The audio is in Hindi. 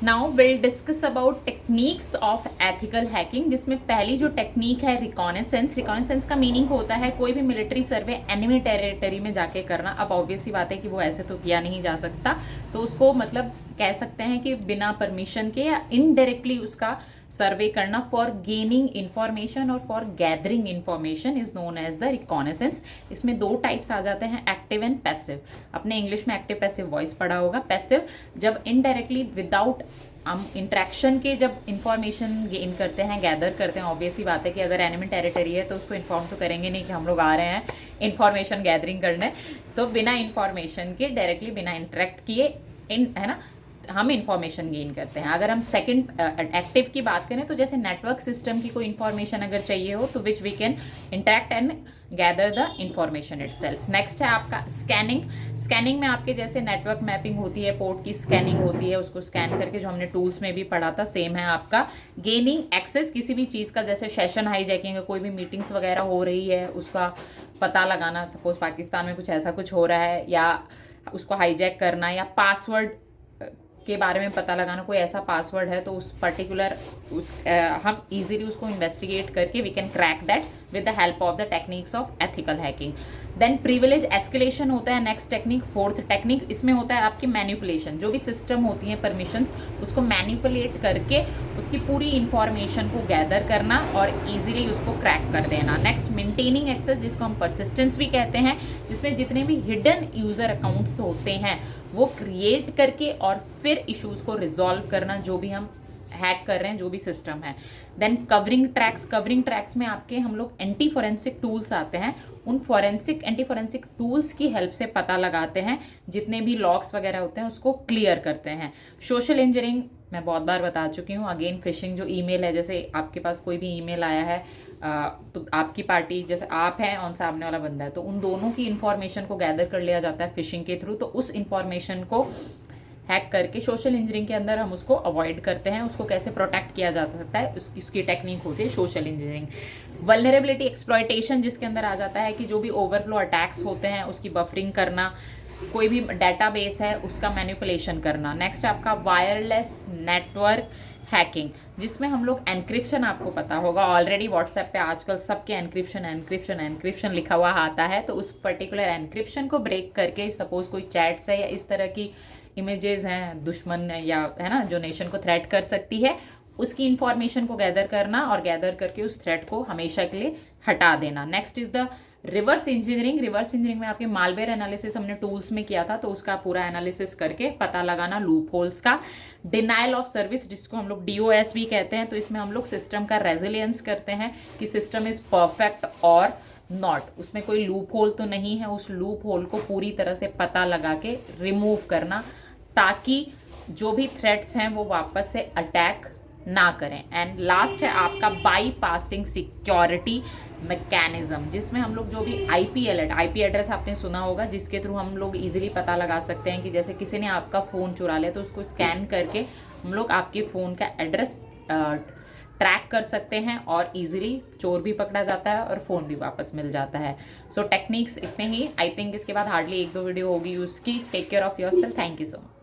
Now will discuss about techniques of ethical hacking, जिसमें पहली जो टेक्निक है रिकॉनेसेंस। रिकॉनेसेंस का मीनिंग होता है कोई भी मिलिट्री सर्वे एनिमी टेरिटरी में जाके करना। अब ऑब्वियस सी बात है कि वो ऐसे तो किया नहीं जा सकता, तो उसको मतलब कह सकते हैं कि बिना परमिशन के या इनडायरेक्टली उसका सर्वे करना फॉर गेनिंग इन्फॉर्मेशन और for gathering information is known as the reconnaissance. इसमें दो टाइप्स आ जाते हैं, एक्टिव एंड पैसिव। अपने इंग्लिश में एक्टिव पैसिव वॉइस पढ़ा होगा। पैसिव जब इनडायरेक्टली विदाउट हम इंट्रैक्शन के जब इंफॉर्मेशन गेन करते हैं, गैदर करते हैं। ऑब्वियसली बात है कि अगर एनिमी टेरिटरी है तो उसको इन्फॉर्म तो करेंगे नहीं कि हम लोग आ रहे हैं इन्फॉर्मेशन गैदरिंग करने, तो बिना इन्फॉर्मेशन के डायरेक्टली बिना इंटरेक्ट किए है ना हम इंफॉर्मेशन गेन करते हैं। अगर हम सेकंड एक्टिव की बात करें तो जैसे नेटवर्क सिस्टम की कोई इंफॉर्मेशन अगर चाहिए हो तो which we can interact and gather the information itself. Next है आपका स्कैनिंग। स्कैनिंग में आपके जैसे नेटवर्क मैपिंग होती है, पोर्ट की स्कैनिंग होती है, उसको स्कैन करके जो हमने टूल्स में भी पढ़ा था सेम है आपका। गेनिंग एक्सेस किसी भी चीज़ का, जैसे सेशन हाईजैकिंग, कोई भी मीटिंग्स वगैरह हो रही है उसका पता लगाना, सपोज पाकिस्तान में कुछ ऐसा कुछ हो रहा है, या उसको हाईजैक करना, या पासवर्ड के बारे में पता लगाना, कोई ऐसा पासवर्ड है तो उस पर्टिकुलर हम इजीली उसको इन्वेस्टिगेट करके we can crack that with the help of the techniques of ethical hacking. Then privilege escalation होता है नेक्स्ट टेक्निक, फोर्थ टेक्निक। इसमें होता है आपकी मैनिपुलेशन, जो भी सिस्टम होती हैं परमिशंस उसको मैनिपुलेट करके उसकी पूरी इंफॉर्मेशन को गैदर करना और ईजिली उसको क्रैक कर देना। नेक्स्ट मेंटेनिंग एक्सेस, जिसको हम परसिस्टेंस भी कहते हैं, जिसमें जितने भी हिडन यूज़र अकाउंट्स होते हैं वो क्रिएट करके और फिर इश्यूज़ को रिजॉल्व करना, जो भी हम हैक कर रहे हैं जो भी सिस्टम है। Then covering tracks. Covering tracks में आपके हम लोग एंटी फॉरेंसिक टूल्स आते हैं, उन फॉरेंसिक एंटी फॉरेंसिक टूल्स की हेल्प से पता लगाते हैं, जितने भी लॉग्स वगैरह होते हैं उसको क्लियर करते हैं। सोशल इंजीनियरिंग मैं बहुत बार बता चुकी हूँ। अगेन फिशिंग, जो ईमेल है, जैसे आपके पास कोई भी ईमेल आया है तो आपकी पार्टी, जैसे आप हैं और सामने वाला बंदा है, तो उन दोनों की इन्फॉर्मेशन को गैदर कर लिया जाता है फिशिंग के थ्रू। तो उस इन्फॉर्मेशन को हैक करके सोशल इंजीनियरिंग के अंदर हम उसको अवॉइड करते हैं, उसको कैसे प्रोटेक्ट किया जा सकता है इसकी टेक्निक होती है सोशल इंजीनियरिंग। वल्नरेबिलिटी एक्सप्लॉयटेशन, जिसके अंदर आ जाता है कि जो भी ओवरफ्लो अटैक्स होते हैं उसकी बफरिंग करना, कोई भी डाटाबेस है उसका मैनिपुलेशन करना। नेक्स्ट है आपका वायरलेस नेटवर्क हैकिंग, जिसमें हम लोग एनक्रिप्शन, आपको पता होगा ऑलरेडी व्हाट्सएप पे आजकल सबके एनक्रिप्शन एनक्रिप्शन एनक्रिप्शन लिखा हुआ आता है, तो उस पर्टिकुलर एनक्रिप्शन को ब्रेक करके सपोज कोई चैट्स है या इस तरह की इमेजेस हैं दुश्मन या है ना जो नेशन को थ्रेट कर सकती है, उसकी इंफॉर्मेशन को गैदर करना और गैदर करके उस थ्रेट को हमेशा के लिए हटा देना। Next is the reverse engineering. Reverse engineering में आपके मालवेयर एनालिसिस हमने टूल्स में किया था, तो उसका पूरा एनालिसिस करके पता लगाना लूप होल्स का। डिनाइल ऑफ सर्विस, जिसको हम लोग DOS भी कहते हैं, तो इसमें हम लोग सिस्टम का रेजिलियंस करते हैं कि सिस्टम इज़ परफेक्ट और नॉट, उसमें कोई लूप होल तो नहीं है, उस लूप होल को पूरी तरह से पता लगा के रिमूव करना, ताकि जो भी थ्रेट्स हैं वो वापस से अटैक ना करें। एंड लास्ट है आपका बाईपासिंग सिक्योरिटी मैकेनिज्म, जिसमें हम लोग जो भी IP अलर्ट, IP एड्रेस आपने सुना होगा, जिसके थ्रू हम लोग इजीली पता लगा सकते हैं कि जैसे किसी ने आपका फ़ोन चुरा लिया तो उसको स्कैन करके हम लोग आपके फ़ोन का एड्रेस ट्रैक कर सकते हैं और इजीली चोर भी पकड़ा जाता है और फ़ोन भी वापस मिल जाता है। सो टेक्निक्स इतने ही, आई थिंक इसके बाद हार्डली 1-2 वीडियो होगी उसकी। Take care of yourself, thank you so much.